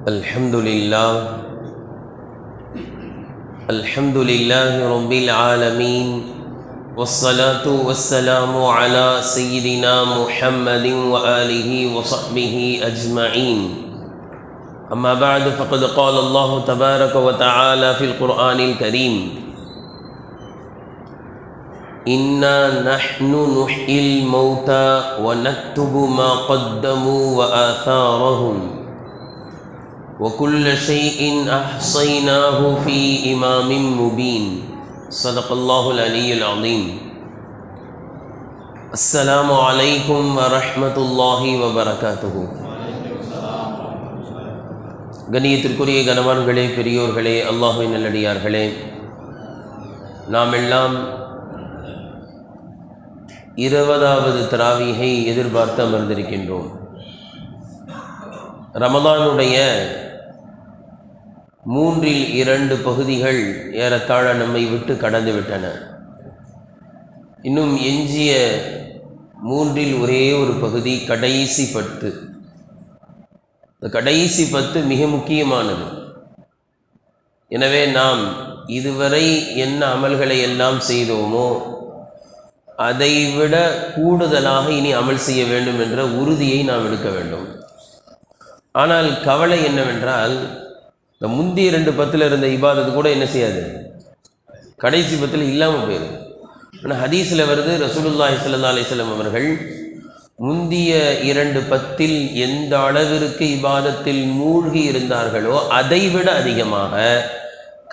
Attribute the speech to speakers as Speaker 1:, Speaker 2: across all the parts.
Speaker 1: الحمد لله رب العالمين والصلاة والسلام على سيدنا محمد وآله وصحبه أجمعين. أما بعد فقد قال الله تبارك وتعالى في القرآن الكريم: إنا نحن نحيي الموتى ونكتب ما قدموا وآثارهم وكل شيء أحصيناه في إمام مبين. صدق الله العلي العظيم. السلام عليكم ورحمة الله وبركاته. கண்ணியத்திற்குரிய கனவான்களே, பெரியோர்களே, அல்லாஹ்வின் நல்லடியார்களே, நாம் எல்லாம் 20வது தராவீஹை எதிர்பார்த்து அமர்ந்திருக்கின்றோம். ரமதானுடைய 3/2 பகுதிகள் ஏறத்தாழ நம்மை விட்டு கடந்து விட்டன. இன்னும் எஞ்சிய 3இல் ஒரே ஒரு பகுதி கடைசி 10. இந்த கடைசி 10 மிக முக்கியமானது. எனவே நாம் இதுவரை என்ன அமல்களை எல்லாம் செய்தோமோ அதைவிட கூடுதலாக இனி அமல் செய்ய வேண்டும் என்ற உறுதியை நாம் எடுக்க வேண்டும். ஆனால் கவலை என்னவென்றால், இந்த முந்தைய 2 இருந்த இபாதத்து கூட என்ன செய்யாது, கடைசி 10 இல்லாமல் போயிடும். ஆனால் ஹதீஸில் வருது, ரசூலுல்லாஹி ஸல்லல்லாஹு அலைஹி வஸல்லம் அவர்கள் முந்திய 2 எந்த அளவிற்கு இபாதத்தில் மூழ்கி இருந்தார்களோ அதைவிட அதிகமாக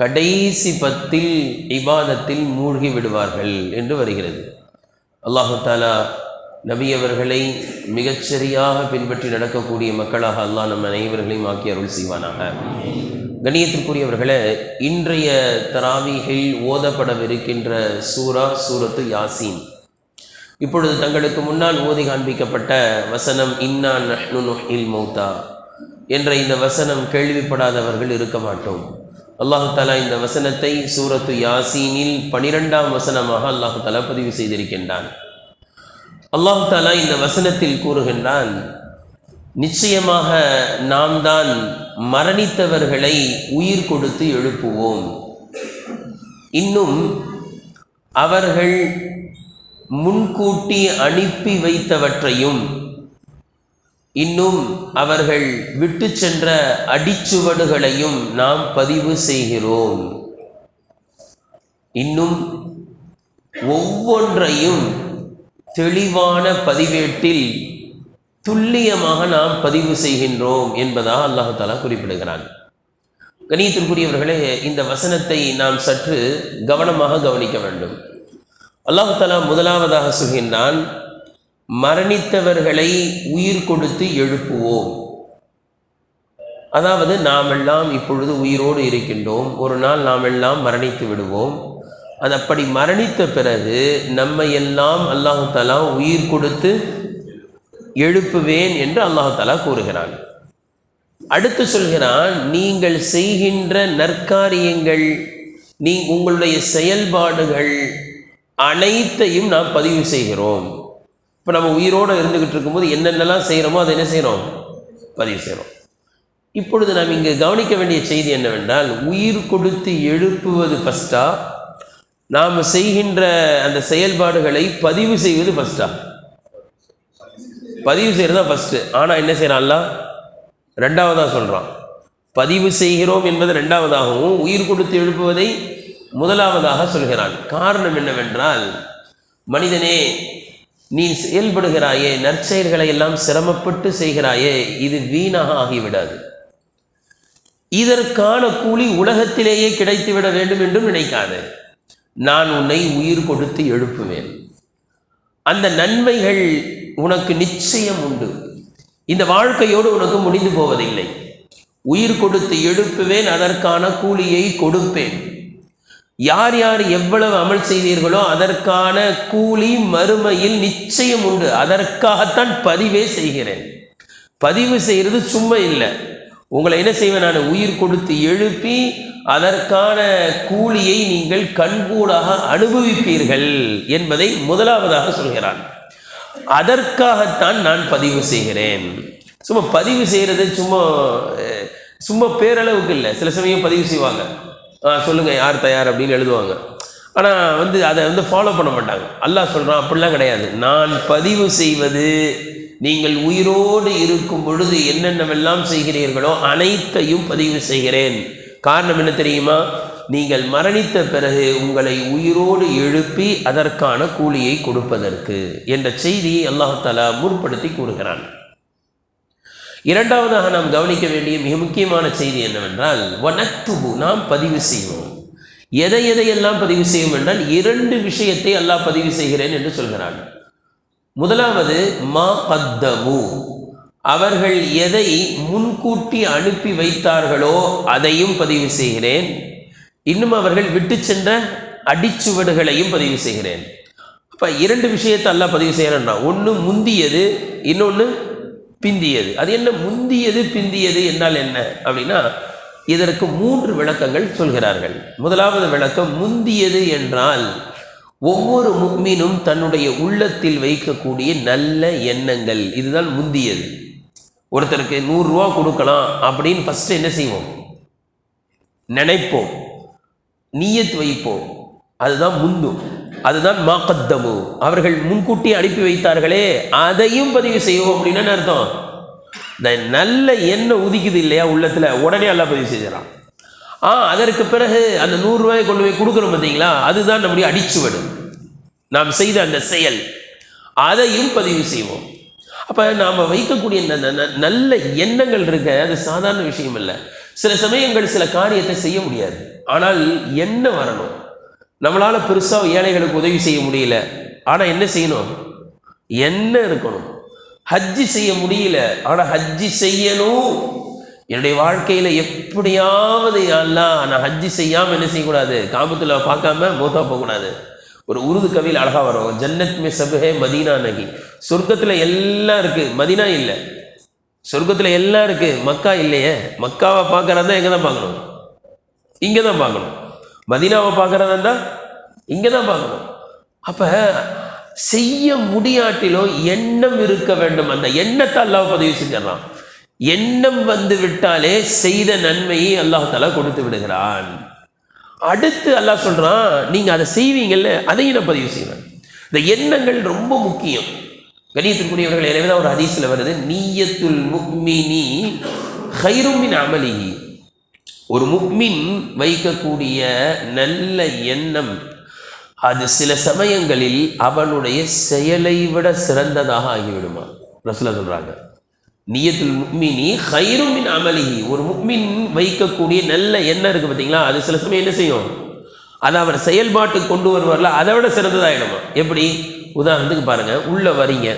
Speaker 1: கடைசி 10 இபாதத்தில் மூழ்கி விடுவார்கள் என்று வருகிறது. அல்லாஹு தஆலா நபி அவர்களை மிகச்சரியாக பின்பற்றி நடக்கக்கூடிய மக்களாக அல்லாஹ் நம் அனைவர்களையும் ஆக்கி அருள் செய்வானாக. கண்ணியத்திற்குரியவர்களே, இன்றைய தராவீஹில் ஓதப்படவிருக்கின்ற சூரத்து யாசீன். இப்பொழுது தங்களுக்கு முன்னால் ஓதி காண்பிக்கப்பட்ட வசனம் இன்னா நஹ்னு நுஹ்யில் மௌதா என்ற இந்த வசனம் கேள்விப்படாதவர்கள் இருக்க மாட்டோம். அல்லாஹு தஆலா இந்த வசனத்தை சூரத்து யாசீனில் 12ஆம் வசனமாக அல்லாஹு தஆலா பதிவு செய்திருக்கின்றான். அல்லாஹு தஆலா இந்த வசனத்தில் கூறுகின்றான், நிச்சயமாக நாம் தான் மரணித்தவர்களை உயிர் கொடுத்து எழுப்புவோம். இன்னும் அவர்கள் முன்கூட்டி அனுப்பி வைத்தவற்றையும் இன்னும் அவர்கள் விட்டு சென்ற அடிச்சுவடுகளையும் நாம் பதிவு செய்கிறோம். இன்னும் ஒவ்வொன்றையும் தெளிவான பதிவேட்டில் துல்லியமாக நாம் பதிவு செய்கின்றோம் என்பதாக அல்லாஹ் தஆலா குறிப்பிடுகிறான். கண்ணியத்திற்குரியவர்களே, இந்த வசனத்தை நாம் சற்று கவனமாக கவனிக்க வேண்டும். அல்லாஹ் தஆலா முதலாவதாக சொல்கின்றான், மரணித்தவர்களை உயிர் கொடுத்து எழுப்புவோம். அதாவது நாமெல்லாம் இப்பொழுது உயிரோடு இருக்கின்றோம். ஒரு நாள் நாமெல்லாம் மரணித்து விடுவோம். அது அப்படி மரணித்த பிறகு நம்மை எல்லாம் அல்லாஹ் தஆலா உயிர் கொடுத்து எழுப்புவேன் என்று அல்லாஹ் தஆலா கூறுகிறான். அடுத்து சொல்கிறான், நீங்கள் செய்கின்ற நற்காரியங்கள், உங்களுடைய செயல்பாடுகள் அனைத்தையும் நாம் பதிவு செய்கிறோம். இப்போ நம்ம உயிரோடு இருந்துக்கிட்டு இருக்கும்போது என்னென்னலாம் செய்கிறோமோ அதை என்ன செய்கிறோம், பதிவு செய்கிறோம். இப்பொழுது நாம் இங்கு கவனிக்க வேண்டிய செய்தி என்னவென்றால், உயிர் கொடுத்து எழுப்புவது ஃபஸ்ட்டா, நாம் செய்கின்ற அந்த செயல்பாடுகளை பதிவு செய்வது ஃபஸ்ட்டா? பதிவு செய்கிறது தான் ஃபஸ்ட்டு. ஆனால் என்ன செய்கிறான் அல்லாஹ் 2வதாக சொல்கிறான். பதிவு செய்கிறோம் என்பது 2வதாகவும் உயிர் கொடுத்து எழுப்புவதை 1வதாக சொல்கிறான். காரணம் என்னவென்றால், மனிதனே, நீ செயல்படுகிறாயே, நற்செயல்களை எல்லாம் சிரமப்பட்டு செய்கிறாயே, இது வீணாக ஆகிவிடாது. இதற்கான கூலி உலகத்திலேயே கிடைத்துவிட வேண்டும் என்றும் நினைக்காது. நான் உன்னை உயிர் கொடுத்து எழுப்புவேன். அந்த நன்மைகள் உனக்கு நிச்சயம் உண்டு. இந்த வாழ்க்கையோடு உனக்கு முடிந்து போவதில்லை. உயிர் கொடுத்து எழுப்புவேன், அதற்கான கூலியை கொடுப்பேன். யார் யார் எவ்வளவு அமல் செய்தீர்களோ அதற்கான கூலி மறுமையில் நிச்சயம் உண்டு. அதற்காகத்தான் பதிவே செய்கிறேன். பதிவு செய்கிறது சும்மா இல்லை. உங்களை என்ன செய்வேன், நான் உயிர் கொடுத்து எழுப்பி அதற்கான கூலியை நீங்கள் கண்கூடாக அனுபவிப்பீர்கள் என்பதை 1வதாக சொல்கிறான். அதற்காகத்தான் நான் பதிவு செய்கிறேன். சும்மா பதிவு செய்கிறது சும்மா சும்மா பேரளவுக்கு இல்லை, சில சமயம் பதிவு செய்வாங்க, சொல்லுங்கள் யார் தயார் அப்படின்னு எழுதுவாங்க. ஆனால் அதை ஃபாலோ பண்ண மாட்டாங்க. அல்லாஹ் சொல்கிறான் அப்படிலாம் கிடையாது. நான் பதிவு செய்வது நீங்கள் உயிரோடு இருக்கும் பொழுது என்னென்னவெல்லாம் செய்கிறீர்களோ அனைத்தையும் பதிவு செய்கிறேன். காரணம் என்ன தெரியுமா? நீங்கள் மரணித்த பிறகு உங்களை உயிரோடு எழுப்பி அதற்கான கூலியை கொடுப்பதற்கு என்ற செய்தியை அல்லாஹ் தஆலா முற்படுத்தி கூறுகிறான். இரண்டாவதாக நாம் கவனிக்க வேண்டிய மிக முக்கியமான செய்தி என்னவென்றால், வனக்துபு, நாம் பதிவு செய்வோம். எதையெல்லாம் பதிவு செய்யும் என்றால் 2 விஷயத்தை அல்லாஹ் பதிவு செய்கிறேன் என்று சொல்கிறான். முதலாவது மா கத்தமு, அவர்கள் எதை முன்கூட்டி அனுப்பி வைத்தார்களோ அதையும் பதிவு செய்கிறேன். இன்னும் அவர்கள் விட்டு சென்ற அடிச்சுவடுகளையும் பதிவு செய்கிறேன். அப்போ 2 விஷயத்தை அல்லாஹ் பதிவு செய்கிறேன்னா, ஒன்று முந்தியது, இன்னொன்று பிந்தியது. அது என்ன முந்தியது பிந்தியது என்றால் என்ன அப்படின்னா, இதற்கு 3 விளக்கங்கள் சொல்கிறார்கள். முதலாவது விளக்கம், முந்தியது என்றால் ஒவ்வொரு முஃமினும் தன்னுடைய உள்ளத்தில் வைக்கக்கூடிய நல்ல எண்ணங்கள், இதுதான் முந்தியது. ஒருத்தருக்கு 100 ரூபா கொடுக்கலாம் அப்படின்னு ஃபஸ்ட்டு என்ன செய்வோம்? நினைப்போம், நியத் வைப்போம், அதுதான் முந்தும், அதுதான் மாகத்தமு. அவர்கள் முன்கூட்டி அனுப்பி வைத்தார்களே அதையும் பதிவு செய்வோம். அப்படின்னு அர்த்தம், இந்த நல்ல எண்ணம் உதிக்குது இல்லையா உள்ளத்தில், உடனே எல்லாம் பதிவு செஞ்சிடறான். அதற்கு பிறகு அந்த 100 ரூபாயை கொண்டு போய் கொடுக்குறோம் பார்த்தீங்களா, அதுதான் நம்முடைய அடிச்சுவடு, நாம் செய்த அந்த செயல், அதையும் பதிவு செய்வோம். அப்போ நாம் வைக்கக்கூடிய நல்ல எண்ணங்கள் இருக்க, அது சாதாரண விஷயம் இல்லை. சில சமயங்கள் சில காரியத்தை செய்ய முடியாது, ஆனால் எண்ணம் வரணும். நம்மளால் பெருசாக ஏழைகளுக்கு உதவி செய்ய முடியல, ஆனால் என்ன செய்யணும்? எண்ணம் இருக்கணும். ஹஜ்ஜி செய்ய முடியல, ஆனால் ஹஜ்ஜி செய்யணும். என்னுடைய வாழ்க்கையில் எப்படியாவது எல்லாம் நான் ஹஜ்ஜி செய்யாமல் என்ன செய்யக்கூடாது? காபத்துல பார்க்காம மௌத்தா போகக்கூடாது. ஒரு உருது கவியில் அழகாக வரும், ஜன்னத் மே சப்ஹே மதீனா நகி. சொர்க்கத்தில் எல்லாம் இருக்குது, மதீனா இல்லை. சொர்க்கத்தில் எல்லாம் இருக்குது, மக்கா இல்லையே. மக்காவை பார்க்குறதா எங்கே தான் பார்க்கணும்? இங்கே தான் பார்க்கணும். மதீனாவை பார்க்குறதா இருந்தால் இங்கே தான் பார்க்கணும். அப்போ செய்ய முடியாட்டிலோ எண்ணம் இருக்க வேண்டும். அந்த எண்ணத்தை அல்லாஹ் பதிவு செஞ்சிடறான். எண்ணம் வந்து விட்டாலே செய்த நன்மையை அல்லாஹ் தஆலா கொடுத்து விடுகிறான். அடுத்து அல்லாஹ் சொல்கிறான், நீங்கள் அதை செய்வீங்கல்ல, அதையும் நான் பதிவு செய்வேன். இந்த எண்ணங்கள் ரொம்ப முக்கியம். கணியத்திற்குரியவர்கள், எனவே தான் ஒரு ஹதீஸில் வருது, நீயத்துல் முஃமினி கைரும் மின் அமலிஹி. ஒரு முஃமின் வைக்கக்கூடிய நல்ல எண்ணம் அது சில சமயங்களில் அவனுடைய செயலை விட சிறந்ததாக ஆகிவிடுமா. ரசூலுல்லாஹ் சொல்கிறாங்க, நியத்துல் முஃமினி கைரும் மின் அமலிஹி. ஒரு முஃமின் வைக்கக்கூடிய நல்ல எண்ணம் இருக்குது பார்த்தீங்களா, அது சில சமயம் என்ன செய்யும்? அதை அவர் செயல்பாட்டுக்கு கொண்டு வருவார்ல, அதை விட சிறந்ததாகிடுமா. எப்படி? உதாரணத்துக்கு பாருங்கள், உள்ளே வரீங்க,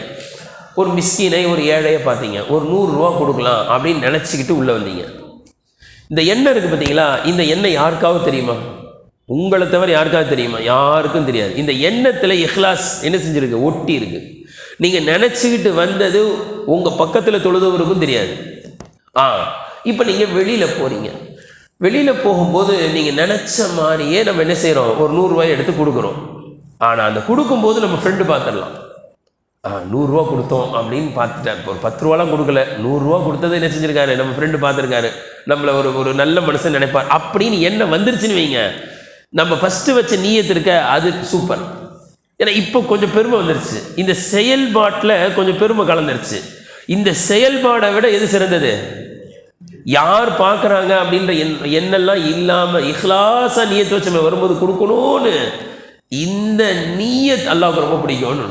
Speaker 1: ஒரு மிஸ்கீனை, ஒரு ஏழையை பார்த்தீங்க, ஒரு 100 ரூபா கொடுக்கலாம் அப்படின்னு நினச்சிக்கிட்டு உள்ளே வந்தீங்க. இந்த எண்ணம் இருக்குது பார்த்தீங்களா, இந்த எண்ணம் யாருக்காவது தெரியுமா? உங்களை தவிர யாருக்காவது தெரியுமா? யாருக்கும் தெரியாது. இந்த எண்ணத்தில் இஹ்லாஸ் என்ன செஞ்சுருக்கு? ஒட்டி இருக்குது. நீங்கள் நினச்சிக்கிட்டு வந்தது உங்கள் பக்கத்தில் தொழுதவருக்கும் தெரியாது. இப்போ நீங்கள் வெளியில் போகிறீங்க, வெளியில் போகும்போது நீங்கள் நினச்ச மாதிரியே நம்ம என்ன செய்கிறோம்? ஒரு 100 ரூபாயை எடுத்து கொடுக்குறோம். ஆனால் அந்த கொடுக்கும்போது நம்ம ஃப்ரெண்டு பார்த்துடலாம். 100 ரூபா கொடுத்தோம் அப்படின்னு பார்த்துட்டார். ஒரு 10 ரூபாலாம் கொடுக்கல, 100 ரூபா கொடுத்தது என்ன செஞ்சுருக்காரு? நம்ம ஃப்ரெண்டு பார்த்துருக்காரு, நம்மளை ஒரு நல்ல மனுஷன் நினைப்பார் அப்படின்னு என்ன வந்துருச்சுன்னு வைங்க. நம்ம ஃபஸ்ட்டு வச்ச நீயத்து இருக்க, அது சூப்பர். ஏன்னா இப்போ கொஞ்சம் பெருமை வந்துருச்சு, இந்த செயல்பாட்டில் கொஞ்சம் பெருமை கலந்துருச்சு. இந்த செயல்பாடை விட எது சிறந்தது? யார் பார்க்குறாங்க அப்படின்ற எண்ணெல்லாம் இல்லாமல் இஹ்லாஸா நீயத்து வச்சு நம்ம வரும்போது கொடுக்கணும்னு, இந்த நீயத் அல்லாஹ்வுக்கு ரொம்ப பிடிக்கும்னு.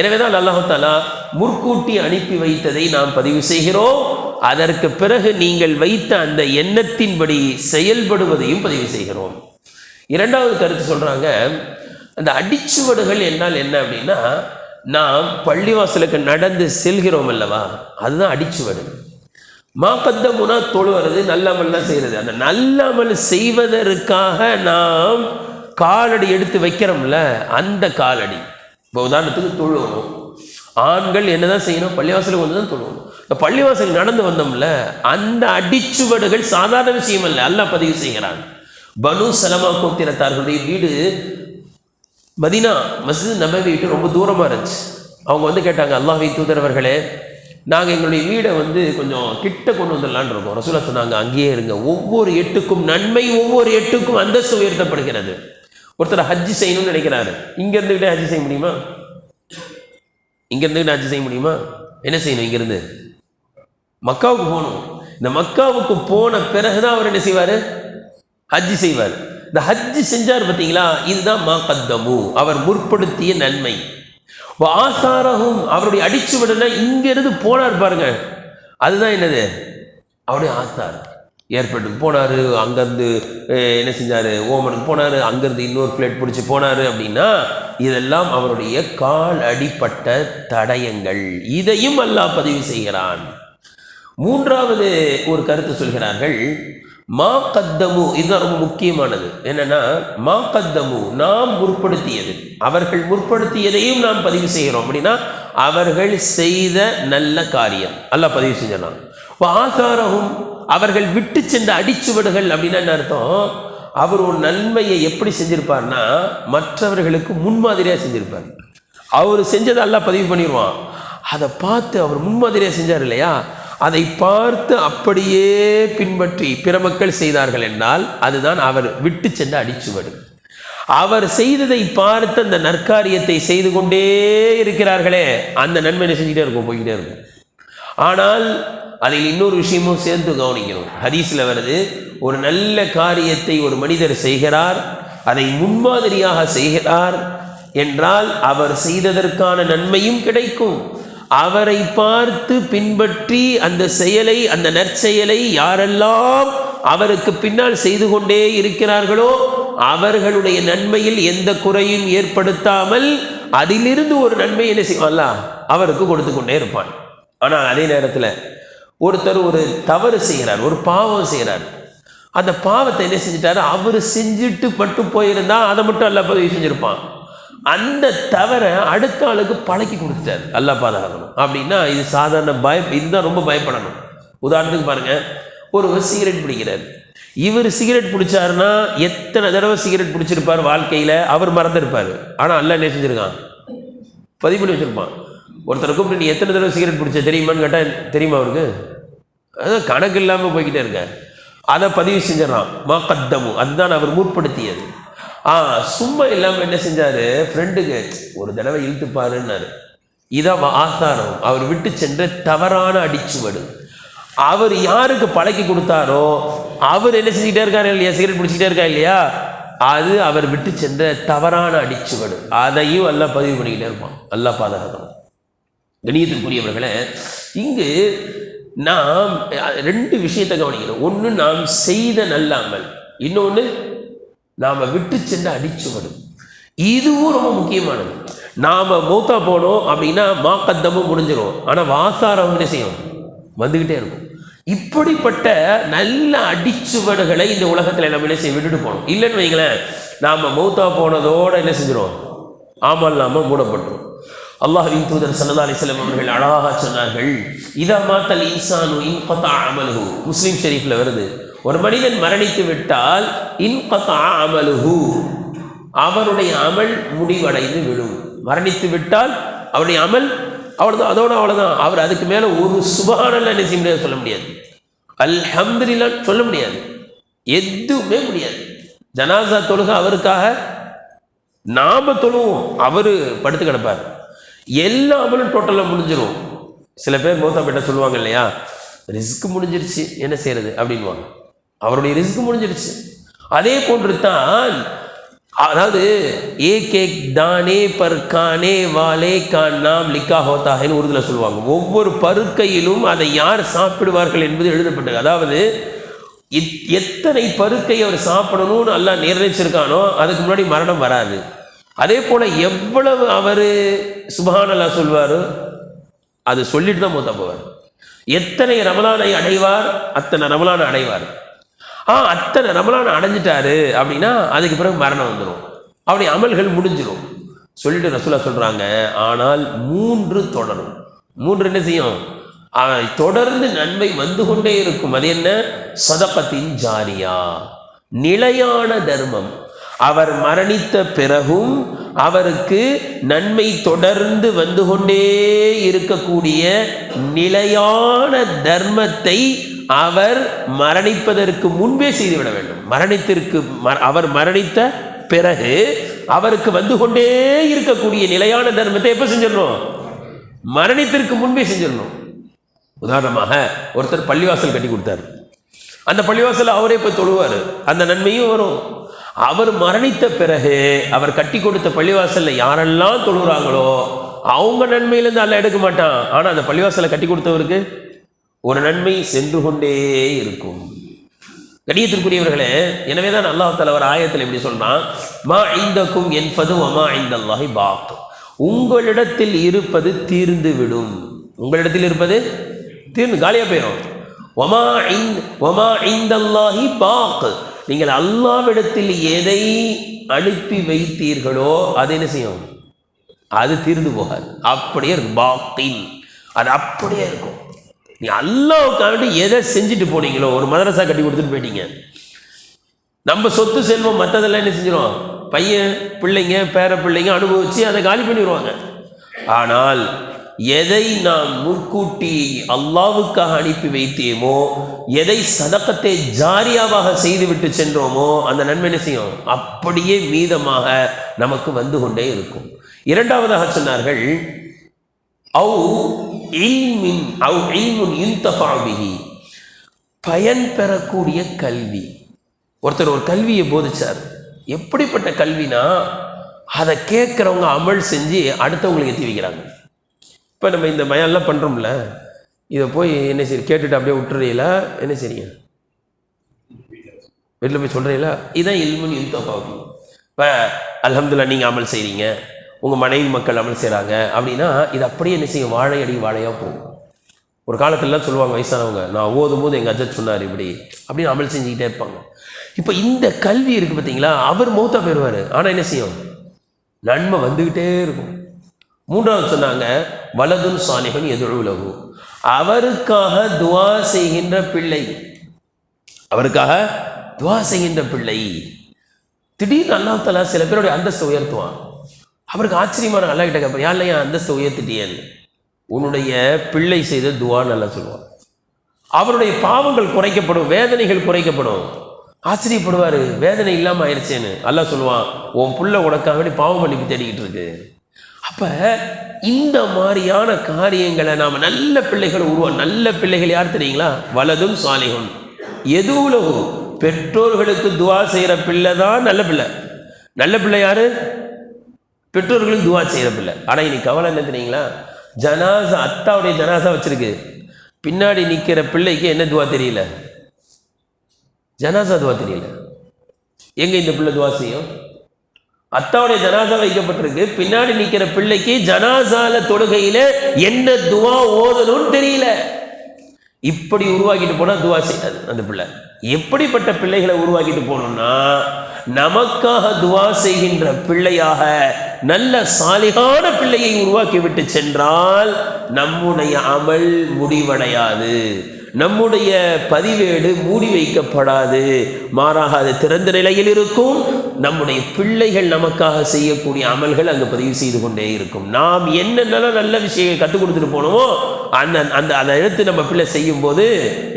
Speaker 1: எனவே தான் அல்லாஹ் தஆலா முற்கூட்டி அனுப்பி வைத்ததை நாம் பதிவு செய்கிறோம். அதற்கு பிறகு நீங்கள் வைத்த அந்த எண்ணத்தின்படி செயல்படுவதையும் பதிவு செய்கிறோம். இரண்டாவது கருத்து சொல்கிறாங்க, அந்த அடிச்சுவடுகள் என்றால் என்ன அப்படின்னா, நாம் பள்ளிவாசலுக்கு நடந்து செல்கிறோம் அல்லவா, அதுதான் அடிச்சுவடு. மாகத்தமுனா தொழுவது, நல்லமல்லாம் செய்கிறது. அந்த நல்லமல் செய்வதற்காக நாம் காலடி எடுத்து வைக்கிறோம்ல, அந்த காலடி. இப்போ உதாரணத்துக்கு தொழுவணும், ஆண்கள் என்னதான் செய்யணும்? பள்ளிவாசலுக்கு வந்து தான் தொழுவணும். இந்த பள்ளிவாசல் நடந்து வந்தோம்ல, அந்த அடிச்சுவடுகள் சாதாரண விஷயம் அல்ல, அல்லாஹ் பதிவு செய்கிறான். பனு சலமா கோத்திரத்தார்களுடைய வீடு மதீனா மஸ்ஜித் நபவி வீட்டு ரொம்ப தூரமாக இருந்துச்சு. அவங்க வந்து கேட்டாங்க, அல்லாஹ்வின் தூதர் அவர்களே, நாங்கள் எங்களுடைய வீடை கொஞ்சம் கிட்ட கொண்டு வந்துடலான் இருக்கோம். ரசூலுல்லாஹ் சொன்னாங்க, அங்கேயே இருங்க, ஒவ்வொரு எட்டுக்கும் நன்மை, ஒவ்வொரு எட்டுக்கும் அந்தஸ்து உயர்த்தப்படுகிறது. ஒருத்தர் ஹஜ்ஜி செய்யணும்னு நினைக்கிறாரு, இங்கே இருந்துக்கிட்டே ஹஜ்ஜி செய்ய முடியுமா? இங்கே இருந்துக்கிட்டே ஹஜ்ஜி செய்ய முடியுமா? என்ன செய்யணும்? இங்கேருந்து மக்காவுக்கு போகணும். இந்த மக்காவுக்கு போன பிறகுதான் அவர் என்ன செய்வார்? ஹஜ்ஜி செய்வார். இந்த ஹஜ்ஜி செஞ்சார் பார்த்தீங்களா, இதுதான் மா கத்தமு, அவர் முற்படுத்திய நன்மை. ஆசாரகும், அவருடைய அடிச்சுவடுனா இங்கிருந்து போனார் பாருங்க, அதுதான் என்னது? அவருடைய ஆசார். ஏற்பட்டு போனார், அங்கேருந்து என்ன செஞ்சார்? ஓமனுக்கு போனார், அங்கேருந்து இன்னொரு ஃப்ளைட் பிடிச்சி போனார். அப்படின்னா இதெல்லாம் அவருடைய கால் அடிப்பட்ட தடயங்கள். இதையும் அல்லாஹ் பதிவு செய்கிறான். மூன்றாவது ஒரு கருத்து சொல்கிறார்கள், மா கத்தமு, இதுதான் ரொம்ப முக்கியமானது. என்னன்னா, மா கத்தமு, நாம் முற்படுத்தியது, அவர்கள் முற்படுத்தியதையும் நாம் பதிவு செய்கிறோம். அப்படின்னா அவர்கள் செய்த நல்ல காரியம் அல்லாஹ் பதிவு செஞ்சிடலாம். ஆசாரகும், அவர்கள் விட்டு சென்ற அடிச்சுவடுகள். அப்படின்னா என்ன அர்த்தம்? அவர் ஒரு நன்மையை எப்படி செஞ்சிருப்பார்னா, மற்றவர்களுக்கு முன்மாதிரியாக செஞ்சிருப்பார். அவர் செஞ்சதை அல்லாஹ் பதிவு பண்ணிடுவான். அதை பார்த்து அவர் முன்மாதிரியாக செஞ்சார் இல்லையா, அதை பார்த்து அப்படியே பின்பற்றி பிற மக்கள் செய்தார்கள் என்றால் அதுதான் அவர் விட்டு சென்ற அடிச்சுவடு. அவர் செய்ததை பார்த்து அந்த நற்காரியத்தை செய்து கொண்டே இருக்கிறார்களே, அந்த நன்மை செஞ்சுக்கிட்டே இருக்கும், போய்கிட்டே இருக்கும். ஆனால் அதில் இன்னொரு விஷயமும் சேர்ந்து கவனிக்கணும். ஹதீஸில் வருது, ஒரு நல்ல காரியத்தை ஒரு மனிதர் செய்கிறார், அதை முன்மாதிரியாக செய்கிறார் என்றால் அவர் செய்ததற்கான நன்மையும் கிடைக்கும். அவரை பார்த்து பின்பற்றி அந்த செயலை, அந்த நற்செயலை யாரெல்லாம் அவருக்கு பின்னால் செய்து கொண்டே இருக்கிறார்களோ அவர்களுடைய நன்மையில் எந்த குறையும் ஏற்படுத்தாமல் அதிலிருந்து ஒரு நன்மை என்ன செய்வான்ல அவருக்கு கொடுத்து கொண்டே இருப்பான். ஆனால் அதே நேரத்தில் ஒருத்தர் ஒரு தவறு செய்கிறார், ஒரு பாவம் செய்கிறார். அந்த பாவத்தை என்ன செஞ்சிட்டாரு? அவர் செஞ்சுட்டு மட்டும் போயிருந்தா அதை மட்டும் அல்லாஹ் பதிவு செஞ்சிருப்பான். அந்த தவறை அடுத்த ஆளுக்கு பழக்கி கொடுத்துட்டார். அல்லாஹ் பாதுகாக்கணும். அப்படின்னா இது சாதாரண இதுதான் ரொம்ப பயப்படணும். உதாரணத்துக்கு பாருங்க, ஒரு சிகரெட் பிடிக்கிறார். இவர் சிகரெட் பிடிச்சாருன்னா எத்தனை தடவை சிகரெட் பிடிச்சிருப்பார் வாழ்க்கையில், அவர் மறந்துருப்பார். ஆனால் அல்லாஹ் என்ன செஞ்சிருக்கான்? பதிவு பண்ணி வச்சிருப்பான். ஒருத்தரை கூப்பிட்டு நீ எத்தனை தடவை சிகரெட் பிடிச்ச தெரியுமான்னு கேட்டால் தெரியுமா அவருக்கு? அதான் கணக்கு இல்லாமல் போய்கிட்டே இருக்க. அதை பதிவு செஞ்சிடறான். மா கத்தமு, அதுதான் அவர் முற்படுத்தியது. சும்மா இல்லாமல் என்ன செஞ்சார்? ஃப்ரெண்டுக்கு ஒரு தடவை இழுத்துப்பாருன்னாரு. இதான் ஆசாரம், அவர் விட்டு சென்ற தவறான அடிச்சுவடு. அவர் யாருக்கு பழக்கி கொடுத்தாரோ அவர் என்ன செஞ்சுக்கிட்டே இருக்காரு இல்லையா, சிகரெட் பிடிச்சிக்கிட்டே இருக்கா இல்லையா, அது அவர் விட்டு சென்ற தவறான அடிச்சுவடு. அதையும் எல்லாம் பதிவு பண்ணிக்கிட்டே இருப்பான். எல்லாம் பாதுகாக்கணும். கணியத்திற்குரியவர்களே, இங்கு நாம் ரெண்டு விஷயத்தை கவனிக்கணும். ஒன்று நாம் செய்த நல்லாமல், இன்னொன்று நாம் விட்டு சென்ற அடிச்சுவடு. இதுவும் ரொம்ப முக்கியமானது. நாம் மௌத்தா போனோம் அப்படின்னா மாக்கத்தமும் முடிஞ்சிடும், ஆனால் வாசாரம் என்ன செய்யும்? வந்துக்கிட்டே இருக்கும். இப்படிப்பட்ட நல்ல அடிச்சுவடுகளை இந்த உலகத்தில் நம்ம என்ன செய்ய விட்டுட்டு போகணும். இல்லைன்னு வைங்களேன், நாம் மௌத்தா போனதோடு என்ன செஞ்சிடும்? ஆமல் நாம மூடப்பட்டுரும். அல்லாஹ்வின் தூதர் ஸல்லல்லாஹு அலைஹி வஸல்லம் அவர்கள் அழகாக சொன்னார்கள், இதா மாத்தல் இன்சானு இன்கதா அமலுஹு. முஸ்லிம் ஷரீஃப்ல வருது, ஒரு மனிதன் மரணித்து விட்டால் இன்கதா அமலுஹு, அவருடைய அமல் முடிவடைந்து விடும். மரணித்து விட்டால் அவருடைய அமல் அவ்வளோதான், அவ்வளோதான். அவர் அதுக்கு மேலே ஒரு சுப்ஹானல்லாஹ் என்ன செய்ய முடியாது, சொல்ல முடியாது. அல்ஹம்துலில்லாஹ் சொல்ல முடியாது, எதுவுமே முடியாது. ஜனாசா தொழுக அவருக்காக நாம தொழுவோம், அவர் படுத்து கிடப்பார். எல்லா அமலும் டோட்டலாக முடிஞ்சிடும். சில பேர் மௌத்தா போயிட்டா சொல்லுவாங்க இல்லையா, ரிஸ்க் முடிஞ்சிருச்சு என்ன செய்யறது அப்படின்வாங்க. அவருடைய ரிஸ்க் முடிஞ்சிருச்சு. அதே போன்று தான், அதாவது ஏக் ஏக் தானே பர் கானே வாலே கான் நாம் லிக்கா ஹோத்தாஹேன்னு உருதுல சொல்லுவாங்க. ஒவ்வொரு பருக்கையிலும் அதை யார் சாப்பிடுவார்கள் என்பது எழுதப்பட்டது. அதாவது எத்தனை பருக்கை அவர் சாப்பிடணும்னு அல்லாஹ் நிர்ணயிச்சிருக்கானோ அதுக்கு முன்னாடி மரணம் வராது. அதே போல் எவ்வளவு அவர் சுப்ஹானல்லாஹ் சொல்வார் அது சொல்லிட்டு தான் மூத்தா போவார். எத்தனை ரமலானை அடைவார் அத்தனை ரமலானை அடைவார். அத்தனை ரமலானை அடைஞ்சிட்டாரு அப்படின்னா அதுக்கு பிறகு மரணம் வந்துடும், அப்படி அமல்கள் முடிஞ்சிடும் சொல்லிட்டு ரசூலுல்லாஹ் சொல்கிறாங்க. ஆனால் 3 தொடரும். 3 என்ன செய்யும்? தொடர்ந்து நன்மை வந்து கொண்டே இருக்கும். அது என்ன? சதகத்தின் ஜாரியா, நிலையான தர்மம். அவர் மரணித்த பிறகும் அவருக்கு நன்மை தொடர்ந்து வந்து கொண்டே இருக்கக்கூடிய நிலையான தர்மத்தை அவர் மரணிப்பதற்கு முன்பே செய்துவிட வேண்டும். அவர் மரணித்த பிறகு அவருக்கு வந்து கொண்டே இருக்கக்கூடிய நிலையான தர்மத்தை எப்ப செஞ்சிடணும்? மரணித்திற்கு முன்பே செஞ்சிடணும். உதாரணமாக ஒருத்தர் பள்ளிவாசல் கட்டி கொடுத்தார். அந்த பள்ளிவாசல் அவரே போய் தொழுவார், அந்த நன்மையும் வரும். அவர் மரணித்த பிறகு அவர் கட்டி கொடுத்த பள்ளிவாசல்ல யாரெல்லாம் தொழுகிறாங்களோ அவங்க நன்மையிலேருந்து அல்ல எடுக்க மாட்டான். ஆனால் அந்த பள்ளிவாசலை கட்டி கொடுத்தவருக்கு ஒரு நன்மை சென்று கொண்டே இருக்கும். கண்ணியத்திற்குரியவர்களே, எனவே தான் அல்லாஹ் தஆலா ஒரு ஆயத்தில் எப்படி சொல்றான், மா இந்தக்கும் என்பது வமா இந்தல்லாஹி பாக், உங்களிடத்தில் இருப்பது தீர்ந்து விடும். உங்களிடத்தில் இருப்பது தீர்ந்து காலியாக போயிடும். வமா இந்தல்லாஹி பாக், நீங்கள் அல்லாஹ்விடத்தில் எதை அனுப்பி வைத்தீர்களோ அது என்ன செய்யும்? அது தீர்ந்து போகாது, அப்படியே இருக்கும். பாக்கின், அது அப்படியே இருக்கும். நீ அல்லாஹ்வுக்காண்டி எதை செஞ்சுட்டு போனீங்களோ, ஒரு மதரசா கட்டி கொடுத்துட்டு போயிட்டீங்க, நம்ம சொத்து செல்வம் மற்றதெல்லாம் என்ன செஞ்சிடும்? பையன் பிள்ளைங்க பேர பிள்ளைங்க அனுபவிச்சு அதை காலி பண்ணிடுவாங்க. ஆனால் எதை நாம் முன்கூட்டி அல்லாஹ்வுக்காக அனுப்பி வைத்தேமோ, எதை சதக்கத்தை ஜாரியாவாக செய்துவிட்டு சென்றோமோ, அந்த நன்மை என்ன செய்யும்? அப்படியே மீதமாக நமக்கு வந்து கொண்டே இருக்கும். இரண்டாவதாக சொன்னார்கள், பயன் பெறக்கூடிய கல்வி. ஒருத்தர் ஒரு கல்வியை போதிச்சார். எப்படிப்பட்ட கல்வினா, அதை கேட்குறவங்க அமல் செஞ்சு அடுத்தவங்களுக்கு எத்தி வைக்கிறாங்க. இப்போ நம்ம இந்த பயான்லாம் பண்ணுறோம்ல, இதை போய் என்ன சரி கேட்டுட்டு அப்படியே விட்டுறீங்களா? என்ன சரிங்க வீட்டில் போய் சொல்கிறீங்களா? இதுதான் இல்முன் யுன்தஃபா. இப்போ அல்ஹம்துலில்லாஹ் நீங்கள் அமல் செய்கிறீங்க, உங்கள் மனைவி மக்கள் அமல் செய்கிறாங்க அப்படின்னா, இது அப்படியே என்ன செய்யும்? வாழையடி வாழையாக போகும். ஒரு காலத்திலலாம் சொல்லுவாங்க வயசானவங்க, நான் ஓதும் போது எங்கள் அஜத் சொன்னார் இப்படி அப்படின்னு அமல் செஞ்சுக்கிட்டே இருப்பாங்க. இப்போ இந்த கல்வி இருக்குது பார்த்தீங்களா, அவர் மௌத்தா போயிடுவார், ஆனால் என்ன செய்யும்? நன்மை வந்துக்கிட்டே இருக்கும். மூன்றாவது சொன்னாங்க, வலதுன் சாலிஹன் எதுலகு, அவருக்காக துவா செய்கின்ற பிள்ளை. அவருக்காக துவா செய்கின்ற பிள்ளை. திடீர்னு அல்லாஹ் தஆலா சில பேருடைய அந்தஸ்தை உயர்த்துவான். அவருக்கு ஆச்சரியமான, அல்லாஹ் கிட்ட கேட்பார், யாரில் என் அந்தஸ்தை உயர்த்திட்டியன்? உன்னுடைய பிள்ளை செய்த துவான்னு நல்லா சொல்லுவான். அவருடைய பாவங்கள் குறைக்கப்படும், வேதனைகள் குறைக்கப்படும். ஆச்சரியப்படுவார், வேதனை இல்லாமல் ஆயிடுச்சேன்னு. அல்லாஹ் சொல்லுவான், உன் புள்ள உனக்காக வேண்டி பாவம் மன்னிப்பு தேடிக்கிட்டு இருக்கு. அப்போ இந்த மாதிரியான காரியங்களை நாம் நல்ல பிள்ளைகளை நல்ல பிள்ளைகள் யார் தெரியுங்களா? வலதும் சாலிஹுன் எதுவுலகு, பெற்றோர்களுக்கு துவா செய்கிற பிள்ளை தான் நல்ல பிள்ளை. நல்ல பிள்ளை யாரு? பெற்றோர்களுக்கு துவா செய்கிற பிள்ளை. ஆனால் இன்னைக்கு கவலை என்ன தெரியுங்களா? ஜனாசா, அத்தாவுடைய ஜனாசா வச்சிருக்கு, பின்னாடி நிற்கிற பிள்ளைக்கு என்ன துவா தெரியல, ஜனாசா துவா தெரியல. எங்க இந்த பிள்ளை துவா செய்யும்? அத்தாவுடைய ஜனாசா வைக்கப்பட்டிருக்கு, பின்னாடி நிற்கிற பிள்ளைக்கு ஜனாசால தொழுகையில என்ன துவா ஓதணும்னு தெரியல. இப்படி உருவாக்கிட்டு போனா துவா செய்யாது அந்த பிள்ளை. எப்படிப்பட்ட பிள்ளைகளை உருவாக்கிட்டு போனோம்னா, நமக்காக துவா செய்கின்ற பிள்ளையாக நல்ல சாலிகான பிள்ளையை உருவாக்கி விட்டு சென்றால் நம்முடைய அமல் முடிவடையாது, நம்முடைய பதிவேடு மூடி வைக்கப்படாது, மாறாக அது திறந்த நிலையில் இருக்கும். நம்முடைய பிள்ளைகள் நமக்காக செய்யக்கூடிய அமல்கள் அங்கு பதிவு செய்து கொண்டே இருக்கும். நாம் என்னென்னலாம் நல்ல விஷயங்கள் கற்றுக் கொடுத்துட்டு போனோமோ அதை எடுத்து நம்ம பிள்ளை செய்யும் போது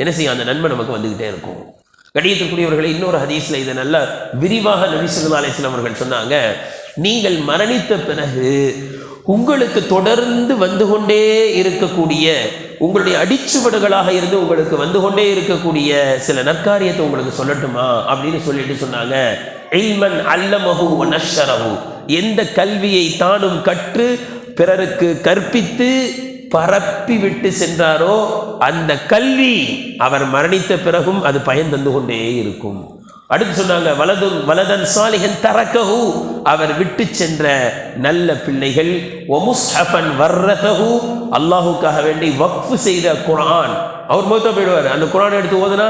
Speaker 1: என்ன செய்யும்? அந்த நன்மை நமக்கு வந்துக்கிட்டே இருக்கும். கண்ணியத்திற்குரியவர்களை, இன்னொரு ஹதீஸ்ல இதை நல்ல விரிவாக நபி ஸல்லல்லாஹு அலைஹி வஸல்லம் அவர்கள் சொன்னாங்க, நீங்கள் மரணித்த பிறகு உங்களுக்கு தொடர்ந்து வந்து கொண்டே இருக்கக்கூடிய, உங்களுடைய அடிச்சுவடுகளாக இருந்து உங்களுக்கு வந்து கொண்டே இருக்கக்கூடிய சில நற்காரியத்தை உங்களுக்கு சொல்லட்டுமா அப்படின்னு சொல்லிட்டு சொன்னாங்க, இல்மன் அல்லமஹு வ நஷ்ஷரஹு, எந்த கல்வியை தானும் கற்று பிறருக்கு கற்பித்து பரப்பி விட்டு சென்றாரோ அந்த கல்வி அவர் மரணித்த பிறகும் அது பயன் தந்து கொண்டே இருக்கும். அடுத்து சொன்னாங்க, வலதன் சாலிஹன் தரக்கஹு, அவர் விட்டு சென்ற நல்ல பிள்ளைகள், வமுஸ்ஹஃபன் வர்ரதஹு, அல்லாஹ்வுக்காக வேண்டி வக்ஃப் செய்த குர்ஆன். அவர் மௌத்தா போயிடுவார், அந்த குர்ஆன் எடுத்து ஓதுனா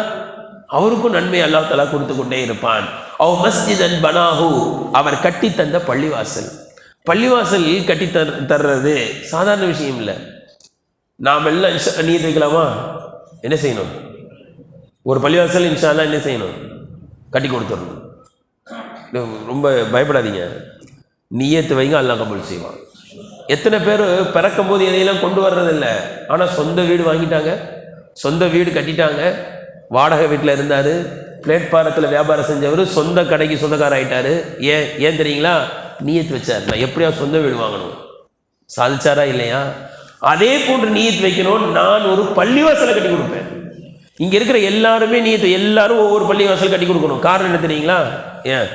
Speaker 1: அவருக்கும் நன்மை அல்லாஹ் தஆலா கொடுத்து கொண்டே இருப்பான். அவ் மஸ்ஜிதன் பனாஹு, அவர் கட்டி தந்த பள்ளிவாசல். பள்ளிவாசல் கட்டி தர்றது சாதாரண விஷயம் இல்லை. நாம் எல்லாம் நீர் வைக்கலாமா? என்ன செய்யணும்? ஒரு பள்ளிவாசல் இன்ஷா அல்லாஹ் என்ன செய்யணும்? கட்டி கொடுத்துடணும். ரொம்ப பயப்படாதீங்க, நியத்து வைங்க, அல்லாஹ் கபூல் செய்வான். எத்தனை பேர் பிறக்கும் போது எதையெல்லாம் கொண்டு வர்றதில்லை, ஆனால் சொந்த வீடு வாங்கிட்டாங்க, சொந்த வீடு கட்டிட்டாங்க, வாடகை வீட்டில் இருந்தார், பிளேட்பாரத்தில் வியாபாரம் செஞ்சவர் சொந்த கடைக்கு சொந்தக்காரர் ஆகிட்டார். ஏன் தெரியுங்களா? நியத்து வச்சார், நான் எப்படியா சொந்த வீடு வாங்கணும். சாதிச்சாரா இல்லையா? அதே போன்று நியத்து வைக்கணும், நான் ஒரு பள்ளிவாசலை கட்டி கொடுப்பேன். இங்கே இருக்கிற எல்லாருமே நியத்து, எல்லாரும் ஒவ்வொரு பள்ளிவாசல் கட்டி கொடுக்கணும். காரணம் என்ன தெரியுங்களா? ஏன்?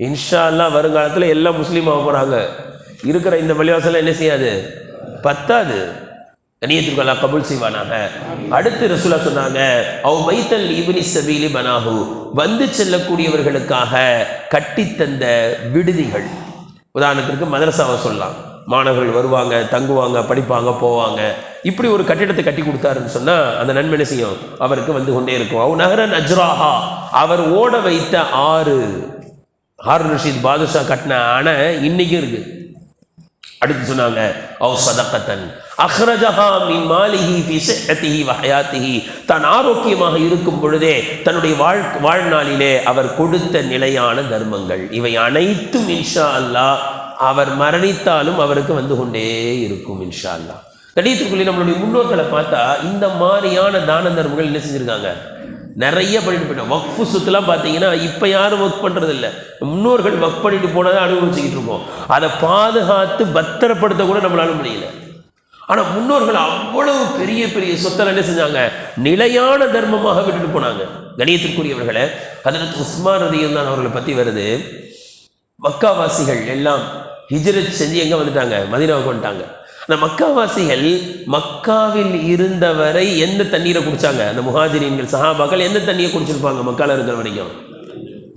Speaker 1: இன்ஷா அல்லாஹ் வருங்காலத்தில் எல்லாம் முஸ்லீம் ஆக போகிறாங்க. இருக்கிற இந்த பள்ளிவாசல் என்ன செய்யாது, பத்தாது. நியத்திற்கு அல்லாஹ் கபூல் செய்வானாக. அடுத்து ரசூலா சொன்னாங்க, அவ் பைத்தல் இப்னி சபீலி பனாஹு, வந்து செல்லக்கூடியவர்களுக்காக கட்டித்தந்த விடுதிகள். உதாரணத்திற்கு மதரசாவை சொல்லலாம், மாணவர்கள் வருவாங்க, தங்குவாங்க, படிப்பாங்க, போவாங்க. இப்படி ஒரு கட்டிடத்தை கட்டி கொடுத்தாருன்னு சொன்னால் அந்த நன்மை என்ன செய்யும், அவருக்கு வந்து கொண்டே இருக்கும். அவ் நஹரன் அஜ்ராஹா, அவர் ஓட வைத்த ஆறு. ஹாரூன் ரஷீத் பாதுஷா கட்டின அணை இன்னைக்கும் இருக்கு. அடுத்து சொன்னாங்க, அவ் சதகத்தன் அஹ்ரஜஹா மின் மாலிஹி ஃபி ஸஹ்ஹதிஹி வ ஹயாத்திஹி, தான் ஆரோக்கியமாக இருக்கும் பொழுதே தன்னுடைய வாழ்நாளிலே அவர் கொடுத்த நிலையான தர்மங்கள். இவை அனைத்தும் இன்ஷா அல்லாஹ் அவர் மரணித்தாலும் அவருக்கு வந்து கொண்டே இருக்கும் இன்ஷா அல்லாஹ். கடிதத்துக்குள்ளே நம்மளுடைய முன்னோர்களை பார்த்தா இந்த மாதிரியான தான தர்மங்கள் என்ன செஞ்சுருக்காங்க, நிறைய பண்ணிட்டு போயிட்டோம். வக்ஃபு சொத்துலாம் பார்த்தீங்கன்னா இப்போ யாரும் ஒர்க் பண்ணுறது இல்லை. முன்னோர்கள் ஒர்க் பண்ணிட்டு போனதை அனுபவிச்சுக்கிட்டு இருக்கோம். அதை பாதுகாத்து பத்திரப்படுத்த கூட நம்மளால முடியல. ஆனால் முன்னோர்கள் அவ்வளவு பெரிய பெரிய சொத்தெல்லாம் என்ன செஞ்சாங்க, நிலையான தர்மமாக விட்டுட்டு போனாங்க. கணியத்திற்குரியவர்களை, ஹதரத் உஸ்மான் ரலியல்லாஹு அவர்களை பற்றி வருது, மக்காவாசிகள் எல்லாம் ஹிஜ்ரத் செஞ்சு எங்கே வந்துட்டாங்க, மதீனாவுக்கு வந்துட்டாங்க. அந்த மக்காவாசிகள் மக்காவில் இருந்தவரை எந்த தண்ணீரை குடித்தாங்க, அந்த முஹாஜிரீன்கள் சஹாபாக்கள் எந்த தண்ணியை குடிச்சிருப்பாங்க, மக்காவில் இருக்கிற வரைக்கும்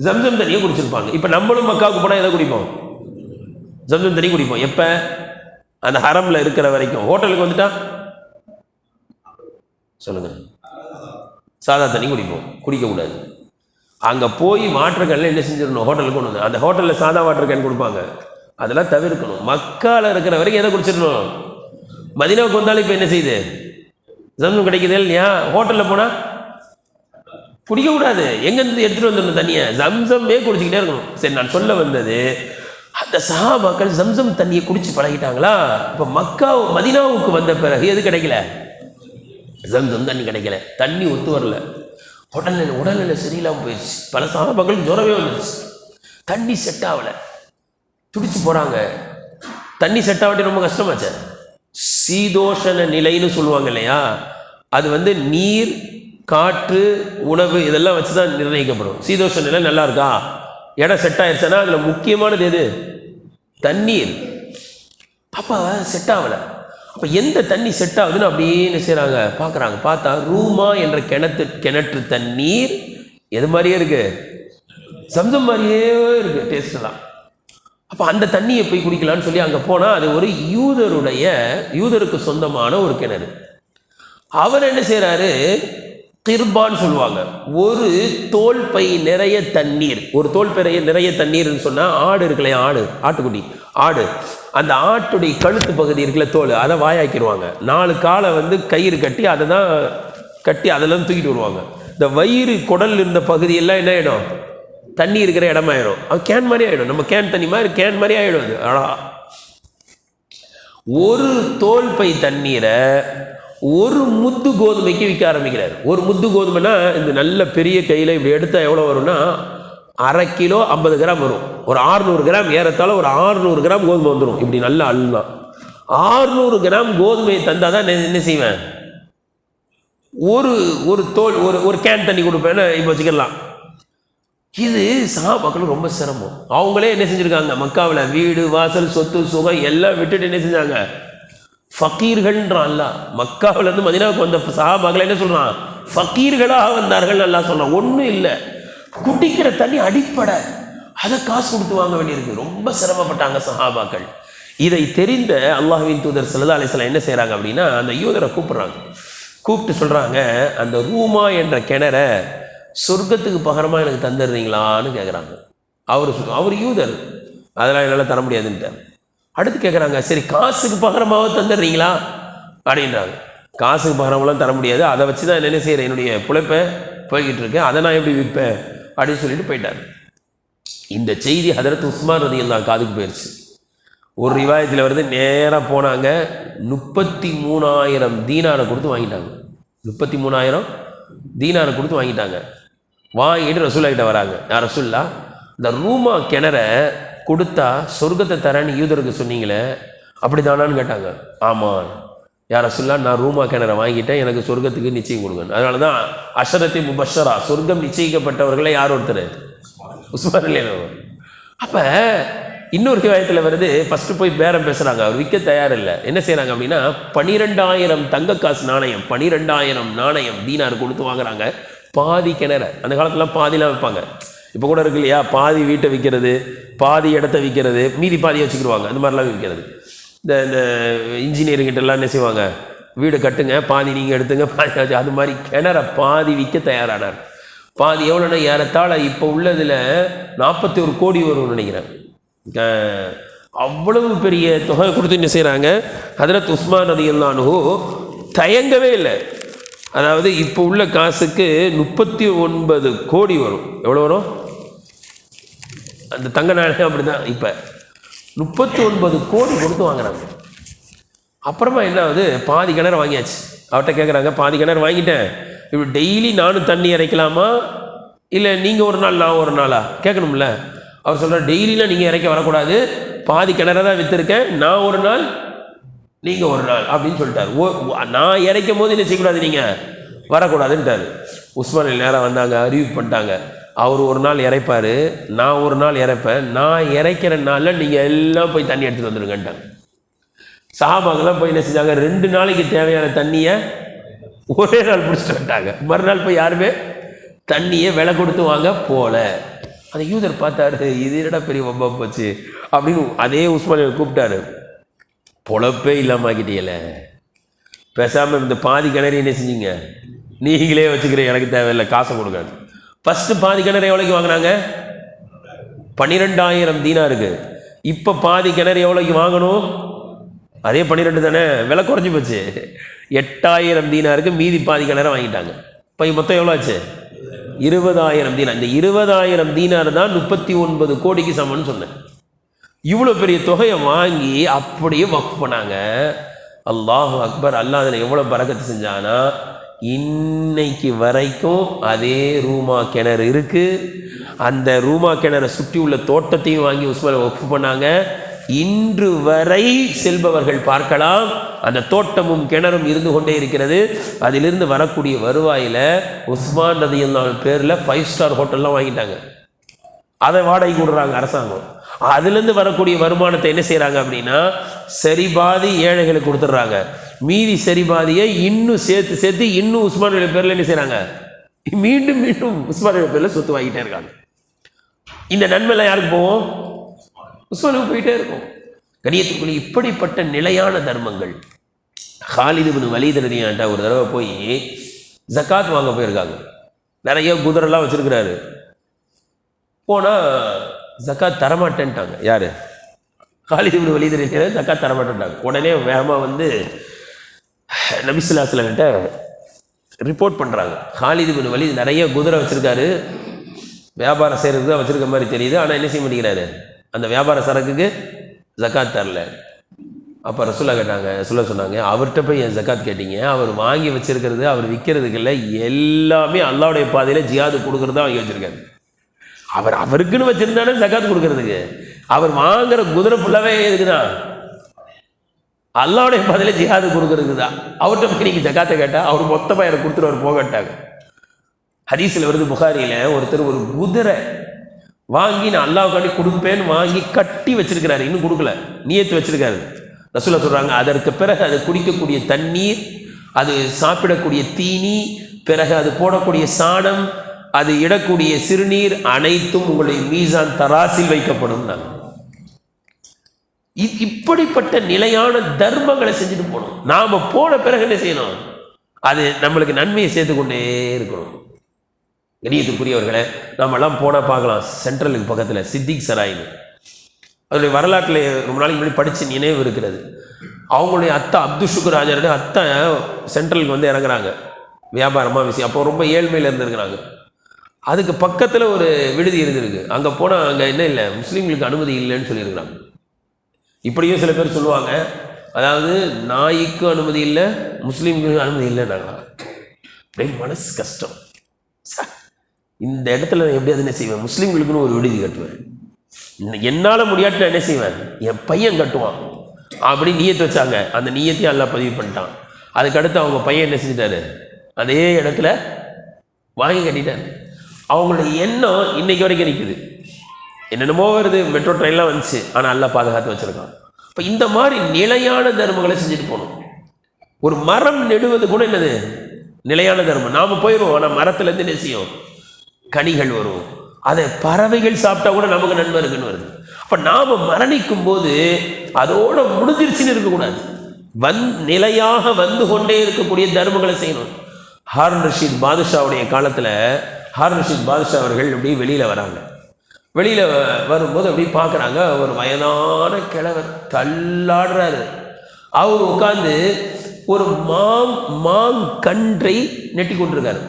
Speaker 1: ஜம்சம் தண்ணியை குடிச்சிருப்பாங்க. இப்போ நம்மளும் மக்காவுக்கு போனால் எதை குடிப்போம், ஜம்சம் தண்ணி குடிப்போம். எப்போ, அந்த ஹரமில் இருக்கிற வரைக்கும். ஹோட்டலுக்கு வந்துட்டா சொல்லுங்கள், சாதா தண்ணி குடிப்போம், குடிக்கக்கூடாது. அங்கே போய் வாட்டர் கேனில் என்ன செஞ்சிடணும், ஹோட்டலுக்கு கொண்டு வந்து அந்த ஹோட்டலில் சாதா வாட்டர் கேன் கொடுப்பாங்க, அதெல்லாம் தவிர்க்கணும். மக்காவில் இருக்கிற வரைக்கும் எதை குடிச்சிடணும். மதீனாவுக்கு வந்தாலும் இப்போ என்ன செய்யுது, ஜம்சம் கிடைக்குது இல்லையா, ஹோட்டலில் போனால் குடிக்கக்கூடாது, எங்கேருந்து எடுத்துகிட்டு வந்துடணும் தண்ணியை, ஜம்சமே குடிச்சிக்கிட்டே இருக்கணும். சரி, நான் சொல்ல வந்தது, அந்த சஹாபாக்கள் ஜம்சம் தண்ணியை குடிச்சு பழகிட்டாங்களா. இப்போ மதீனாவுக்கு வந்த பிறகு எது கிடைக்கல, ஜம்சம் தண்ணி கிடைக்கல, தண்ணி ஒத்து வரல, உடல்நிலை சரியில்லாமல் போயிடுச்சு. பல சஹாபாக்களுக்கு ஜுரமே வந்துடுச்சு, தண்ணி செட் ஆகலை, துடிச்சு போகிறாங்க. தண்ணி செட் ஆகட்டி ரொம்ப கஷ்டமாச்சு. சீதோஷண நிலைன்னு சொல்லுவாங்க இல்லையா, அது வந்து நீர், காற்று, உணவு இதெல்லாம் வச்சு தான் நிர்ணயிக்கப்படும். சீதோஷண நிலை நல்லா இருக்கா, இடம் செட் ஆயிடுச்சுன்னா அதில் முக்கியமானது எது, தண்ணீர். அப்போ செட் ஆகலை. அப்போ எந்த தண்ணி செட் ஆகுதுன்னு அப்படியே என்ன செய்கிறாங்க, பார்க்குறாங்க. பார்த்தா ரூமா என்ற கிணற்று தண்ணீர் எது மாதிரியே இருக்குது, ஜம்சம் மாதிரியே இருக்குது டேஸ்ட்லாம். அப்போ அந்த தண்ணியை போய் குடிக்கலான்னு சொல்லி அங்கே போனால் அது ஒரு யூதருக்கு சொந்தமான ஒரு கிணறு. அவர் என்ன செய்கிறாரு, கிர்பான்னு சொல்லுவாங்க, ஒரு தோல் பை நிறைய தண்ணீர். ஒரு தோல் பை நிறைய தண்ணீர்னு சொன்னால் ஆடு இருக்குல்லையா, ஆட்டுக்குட்டி ஆடு, அந்த ஆட்டுடைய கழுத்து பகுதி இருக்குல்ல தோல், அதை வாயாக்கிடுவாங்க. 4 காலை வந்து கயிறு கட்டி அதை தான் கட்டி அதெல்லாம் தூக்கிட்டு வருவாங்க. இந்த வயிறு குடல் இருந்த பகுதியெல்லாம் என்ன ஆகிடும், தண்ணி இருக்கிற இடமாயிடும். அது கேன் மாதிரி ஆகிடும், நம்ம கேன் தண்ணி மாதிரி கேன் மாதிரி ஆகிடும். அது அழகா ஒரு தோல் பை தண்ணீரை ஒரு முத்து கோதுமைக்கு விற்க ஆரம்பிக்கிறார். ஒரு முத்து கோதுமைனா இந்த நல்ல பெரிய கையில் இப்படி எடுத்தால் எவ்வளோ வரும்னா, அரை கிலோ 50 கிராம் வரும். ஒரு 600 கிராம் ஏறத்தால ஒரு 600 கிராம் கோதுமை வந்துடும். இப்படி நல்லா அள்ளுனா 600 கிராம் கோதுமையை தந்தால் தான் என்ன செய்வேன், ஒரு தோல் ஒரு கேன் தண்ணி கொடுப்பேன்னு இப்போ வச்சுக்கலாம். இது சஹாபாக்களுக்கு ரொம்ப சிரமம். அவங்களே என்ன செஞ்சுருக்காங்க, மக்காவில் வீடு வாசல் சொத்து சுகம் எல்லாம் விட்டுட்டு என்ன செஞ்சாங்க, ஃபக்கீர்கள்ன்றான் அல்லாஹ். மக்காவிலேருந்து மதீனாவுக்கு வந்த சஹாபாக்கள் என்ன சொல்கிறான், ஃபக்கீர்களாக வந்தார்கள் அல்லாஹ் சொல்கிறான். ஒன்றும் இல்லை, குடிக்கிற தண்ணி அடிப்படை, அதை காசு கொடுத்து வாங்க வேண்டியிருக்கு. ரொம்ப சிரமப்பட்டாங்க சஹாபாக்கள். இதை தெரிந்த அல்லாஹ்வின் தூதர் ஸல்லல்லாஹு அலைஹி வஸல்லம் என்ன செய்கிறாங்க அப்படின்னா, அந்த யூதரை கூப்பிட்டு சொல்கிறாங்க, அந்த ரூமா என்ற கிணறை சொர்க்கத்துக்கு பகரமாக எனக்கு தந்துடுறீங்களான்னு கேட்குறாங்க. அவர் யூதர், அதெல்லாம் என்னால் தர முடியாதுன்ட்டார். அடுத்து கேட்குறாங்க, சரி காசுக்கு பகரமாக தந்துடுறீங்களா அப்படின்றாங்க. காசுக்கு பகரமெல்லாம் தர முடியாது, அதை வச்சு தான் என்ன செய்கிறேன், என்னுடைய பிழைப்பை போய்கிட்டு இருக்கேன், அதை நான் எப்படி விற்பேன் அப்படின்னு சொல்லிட்டு போயிட்டார். இந்த செய்தி ஹதரத் உஸ்மான் ரலியல்லாஹு காதுக்கு போயிடுச்சு. ஒரு ரிவாயத்தில் வருது, நேராக போனாங்க, 33,000 தீனாரை கொடுத்து வாங்கிட்டாங்க. 33,000 தீனாரை கொடுத்து வாங்கிட்டாங்க. வாங்கிட்டு ரசூல்லா கிட்ட வராங்க. யார் ரசூல்லா, இந்த ரூமா கிணற கொடுத்தா சொர்க்கத்தை தரேன்னு யூதருக்கு சொன்னீங்களே, அப்படி தானான்னு கேட்டாங்க. ஆமாம் யார் ரசூல்லா, நான் ரூமா கிணற வாங்கிட்டேன், எனக்கு சொர்க்கத்துக்கு நிச்சயம் கொடுங்க. அதனால தான் அஷரத்தி முபஷரா, சொர்க்கம் நிச்சயிக்கப்பட்டவர்களை யார் ஒருத்தர், உஸ்மான் ரலியல்லாஹு. அப்போ இன்னொரு ரிவாயத்தில் வருது, ஃபஸ்ட்டு போய் பேரம் பேசுகிறாங்க, அவர் விற்க தயார் இல்லை. என்ன செய்கிறாங்க அப்படின்னா 12,000 தங்க காசு நாணயம், 12,000 நாணயம் தீனார் கொடுத்து வாங்குறாங்க. பாதி கிணற, அந்த காலத்துலாம் பாதிலாம் வைப்பாங்க, இப்போ கூட இருக்கு இல்லையா, பாதி வீட்டை விற்கிறது, பாதி இடத்த விற்கிறது, மீதி பாதியை வச்சுக்கிடுவாங்க, அந்த மாதிரிலாம் விற்கிறது. இந்த இன்ஜினியரிங்கிட்டலாம் என்ன செய்வாங்க, வீடு கட்டுங்க, பாதி நீங்கள் எடுத்துங்க, பாதி, அது மாதிரி கிணற பாதி விற்க தயாரானார். பாதி எவ்வளோன்னா ஏறத்தாழ இப்போ உள்ளதில் 41 கோடி வரும்னு நினைக்கிறேன். அவ்வளவு பெரிய தொகை கொடுத்து என்ன செய்கிறாங்க, ஹதரத் உஸ்மான் ரலியல்லாஹு அன்ஹு தயங்கவே இல்லை. அதாவது இப்போ உள்ள காசுக்கு 39 கோடி வரும். எவ்வளோ வரும் அந்த தங்க நாணயம்? அப்படி தான் இப்போ 39 கோடி கொடுத்து வாங்குறாங்க. அப்புறமா என்ன ஆகுது, பாதி கிணறு வாங்கியாச்சு. அவர்கிட்ட கேட்குறாங்க, பாதி கிணறு வாங்கிட்டேன், இப்போ டெய்லி நானும் தண்ணி இறைக்கலாமா, இல்லை நீங்கள் ஒரு நாள் நான் ஒரு நாளா கேட்கணும்ல. அவர் சொல்கிறார், டெய்லிலாம் நீங்கள் இறைக்க வரக்கூடாது, பாதி கிணறை தான் விற்றுருக்கேன், நான் ஒரு நாள் நீங்கள் ஒரு நாள் அப்படின்னு சொல்லிட்டார். நான் இறைக்கும் போது என்ன செய்யக்கூடாது, நீங்கள் வரக்கூடாதுன்ட்டார். உஸ்மான் நேராக வந்தாங்க, அறிவிப்பு பண்ணிட்டாங்க, அவர் ஒரு நாள் இறைப்பார், நான் ஒரு நாள் இறைப்பேன், நான் இறைக்கிற நாளில் நீங்கள் எல்லாம் போய் தண்ணி எடுத்துகிட்டு வந்துடுங்கன்ட்டாங்க. சஹாபாக்கெல்லாம் போய் என்ன செஞ்சாங்க, 2 நாளைக்கு தேவையான தண்ணியை ஒரே நாள் பிடிச்சிட்டு வந்துட்டாங்க. மறுநாள் போய் யாருமே தண்ணியை விலை கொடுத்து வாங்க போல. அந்த யூதர் பார்த்தாரு, இது என்னடா பெரிய வம்பா போச்சு அப்படின்னு அதே உஸ்மானை கூப்பிட்டாரு. பொழப்பே இல்லாமல் ஆக்கிட்டீங்கள, பேசாமல் இந்த பாதி கிணறு என்ன செஞ்சீங்க, நீங்களே வச்சுக்கிற, எனக்கு தேவையில்லை, காசை கொடுங்க. ஃபஸ்ட்டு பாதி கிணறு எவ்வளோக்கு வாங்கினாங்க, 12,000 தீனாருக்கு. இப்போ பாதி கிணறு எவ்வளோக்கு வாங்கணும், அதே 12 தானே, விலை குறைஞ்சி போச்சு. 8,000 தீனாருக்கு மீதி பாதி கிணறை வாங்கிட்டாங்க. இப்போ மொத்தம் எவ்வளோ ஆச்சு, 20,000 தீனார். இந்த 20,000 தீனார் தான் 39 கோடிக்கு சமன்னு சொன்னேன். இவ்வளோ பெரிய தொகையை வாங்கி அப்படியே வக்ஃப் பண்ணாங்க. அல்லாஹு அக்பர். அல்லாஹ் அதில் எவ்வளோ பரக்கத்து செஞ்சானா, இன்னைக்கு வரைக்கும் அதே ரூமா கிணறு இருக்குது. அந்த ரூமா கிணறை சுற்றி உள்ள தோட்டத்தையும் வாங்கி உஸ்மான் வக்ஃப் பண்ணாங்க. இன்று வரை செல்பவர்கள் பார்க்கலாம், அந்த தோட்டமும் கிணறும் இருந்து கொண்டே இருக்கிறது. அதிலிருந்து வரக்கூடிய வருவாயில் உஸ்மான் ரலியல்லாஹு பேரில் 5 ஸ்டார் ஹோட்டல்லாம் வாங்கிட்டாங்க, அதை வாடகைக்கு விடுறாங்க அரசாங்கம். அதுலேருந்து வரக்கூடிய வருமானத்தை என்ன செய்கிறாங்க அப்படின்னா, சரி பாதி ஏழைகளுக்கு கொடுத்துட்றாங்க, மீதி சரி பாதியை இன்னும் சேர்த்து இன்னும் உஸ்மான் பேரில் என்ன செய்கிறாங்க, மீண்டும் மீண்டும் உஸ்மான் பேரில் சொத்து வாங்கிட்டே இருக்காங்க. இந்த நன்மைலாம் யாருக்கு போவோம், உஸ்மானுக்கு போயிட்டே இருக்கும். கணியத்துக்குள்ளே இப்படிப்பட்ட நிலையான தர்மங்கள். ஹாலித் இப்னு வலீத் ரலியல்லாஹு அன்ஹு ஒரு தடவை போய் ஜக்காத் வாங்க போயிருக்காங்க. நிறைய குதிரைலாம் வச்சுருக்கிறாரு. போனால் ஜக்காத் தரமாட்டேன்ட்டாங்க. யார், ஹாலித் இப்னு வலீத் ரலியல்லாஹு அன்ஹு ஜக்காத் தரமாட்டேன்ட்டாங்க. உடனே வேகமாக வந்து நபி ஸல்லல்லாஹு அலைஹி வஸல்லம் கிட்ட ரிப்போர்ட் பண்ணுறாங்க. ஹாலித் இப்னு வலீத் நிறைய குதிரை வச்சுருக்காரு, வியாபாரம் செய்கிறதுக்கு தான் வச்சுருக்க மாதிரி தெரியுது, ஆனால் என்ன செய்ய மாட்டேங்கிறாரு, அந்த வியாபார சரக்குக்கு ஜக்காத் தரல. அப்போ ரசூலா கேட்டாங்க, சொன்னாங்க, அவர்கிட்ட போய் என் ஜக்காத் கேட்டீங்க, அவர் வாங்கி வச்சிருக்கிறது அவர் விற்கிறதுக்கு இல்லை, எல்லாமே அல்லாஹ்வுடைய பாதையில் ஜியாது கொடுக்குறதா வாங்கி வச்சிருக்காரு. அவருக்குன்னு வச்சிருந்தானே ஜக்காத் கொடுக்கறதுக்கு, அவர் வாங்குற குதிரை ஃபுல்லாவே எதுக்குதான், அல்லாஹ்வுடைய பாதையில் ஜியாது கொடுக்கறதுக்கு தான். அவர்கிட்ட போய் நீங்கள் ஜக்காத்தை கேட்டால் அவர் மொத்தமாக எனக்கு கொடுத்துட்டு போகட்டாங்க. ஹதீஸில் வருது, புகாரியில் ஒருத்தர் ஒரு குதிரை வாங்கி நான் அல்லாஹ்வுக்காண்டி கொடுப்பேன்னு வாங்கி கட்டி வச்சிருக்கிறாரு, இன்னும் கொடுக்கல, நியத்து வச்சிருக்காரு. ரசூலுல்லாஹ் சொல்கிறாங்க, அதற்கு பிறகு அது குடிக்கக்கூடிய தண்ணீர், அது சாப்பிடக்கூடிய தீனி, பிறகு அது போடக்கூடிய சாணம், அது இடக்கூடிய சிறுநீர் அனைத்தும் உங்களுடைய மீசான் தராசில் வைக்கப்படும். இப்படிப்பட்ட நிலையான தர்மங்களை செஞ்சுட்டு போகணும். நாம் போன பிறகு என்ன செய்யணும், அது நம்மளுக்கு நன்மையை சேர்த்து கொண்டே இருக்கணும். கணியத்துக்குரியவர்களே, நம்மெல்லாம் போனால் பார்க்கலாம், சென்ட்ரலுக்கு பக்கத்தில் சித்திக் சராயின்னு, அதனுடைய வரலாற்றில் ரொம்ப நாளைக்கு முன்னாடி படித்து நினைவு இருக்கிறது. அவங்களுடைய அத்தை அப்துல் ஷுக்குர் ராஜாருடைய அத்தை சென்ட்ரலுக்கு வந்து இறங்குறாங்க வியாபாரமாக விஷயம். அப்போ ரொம்ப ஏழ்மையில் இருந்துருக்கிறாங்க. அதுக்கு பக்கத்தில் ஒரு விடுதி இருந்திருக்கு. அங்கே போனால் அங்கே என்ன இல்லை, முஸ்லீம்களுக்கு அனுமதி இல்லைன்னு சொல்லியிருக்கிறாங்க. இப்படியும் சில பேர் சொல்லுவாங்க, அதாவது நாய்க்கு அனுமதி இல்லை, முஸ்லீம்களுக்கு அனுமதி இல்லைன்னாங்களா. அப்படியே மனசு கஷ்டம். இந்த இடத்துல நான் எப்படி என்ன செய்வேன், முஸ்லீம்களுக்குன்னு ஒரு விடுதி கட்டுவேன். என்னால் முடியாட்டு நான் என்ன செய்வேன், என் பையன் கட்டுவான் அப்படி நியத்து வச்சாங்க. அந்த நியத்தையும் எல்லாம் பதிவு பண்ணிட்டான். அதுக்கடுத்து அவங்க பையன் என்ன செஞ்சிட்டாரு, அதே இடத்துல வாங்கி கட்டிட்டார். அவங்களுடைய எண்ணம் இன்னைக்கு வரைக்கும் நிற்குது. என்னென்னமோ வருது, மெட்ரோ ட்ரெயின்லாம் வந்துச்சு, ஆனால் எல்லாம் பாதுகாத்து வச்சுருக்கான். இப்போ இந்த மாதிரி நிலையான தர்மங்களை செஞ்சுட்டு போகணும். ஒரு மரம் நெடுவது கூட என்னது நிலையான தர்மம். நாம் போயிடுவோம், ஆனால் மரத்துலேருந்து என்ன செய்யும், கனிகள் வரும். அதை பறவைகள் சாப்பிட்டா கூட நமக்கு நன்மை இருக்குன்னு வருது. அப்போ நாம் மரணிக்கும் போது அதோட முடிஞ்சிருச்சுன்னு இருக்கக்கூடாது. நிலையாக வந்து கொண்டே இருக்கக்கூடிய தர்மங்களை செய்யணும். ஹாரூன் ரஷீத் பாதுஷாவுடைய காலத்தில் ஹாரூன் ரஷீத் பாதுஷா அவர்கள் அப்படி வெளியில் வராங்க. வெளியில் வரும்போது அப்படி பார்க்குறாங்க, ஒரு வயதான கிழவர் தள்ளாடுறாரு. அவர் உட்காந்து ஒரு மாங்கன்றை நெட்டி கொண்டிருக்காரு.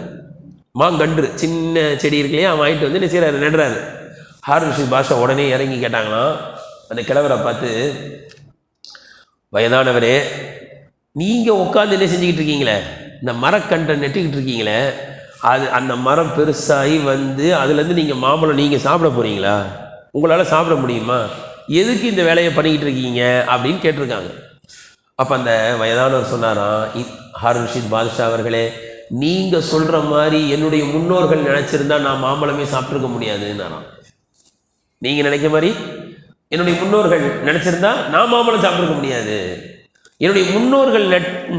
Speaker 1: மாங்கன்று சின்ன செடி இருக்கு இல்லையா, வாங்கிட்டு வந்து என்ன செய்கிறாரு, நடுறாரு. ஹாரூன் ரஷீத் பாதுஷா உடனே இறங்கி கேட்டாங்களாம் அந்த கிழவரை பார்த்து, வயதானவரே, நீங்கள் உட்காந்து என்ன செஞ்சுக்கிட்டு இருக்கீங்களே, இந்த மரக்கன்றை நெட்டிக்கிட்டு இருக்கீங்களே, அந்த மரம் பெருசாகி வந்து அதுலேருந்து நீங்கள் மாம்பழம் நீங்கள் சாப்பிட போகிறீங்களா, உங்களால் சாப்பிட முடியுமா, எதுக்கு இந்த வேலையை பண்ணிக்கிட்டு இருக்கீங்க அப்படின்னு கேட்டிருக்காங்க. அப்போ அந்த வயதானவர் சொன்னாராம், ஹாரூன் ரஷீத் பாதுஷா அவர்களே, நீங்கள் சொல்கிற மாதிரி என்னுடைய முன்னோர்கள் நினச்சிருந்தா நான் மாம்பழமே சாப்பிட்ருக்க முடியாதுன்னாராம். நீங்கள் நினைக்க மாதிரி என்னுடைய முன்னோர்கள் நினச்சிருந்தா நான் மாம்பழம் சாப்பிட்ருக்க முடியாது. என்னுடைய முன்னோர்கள்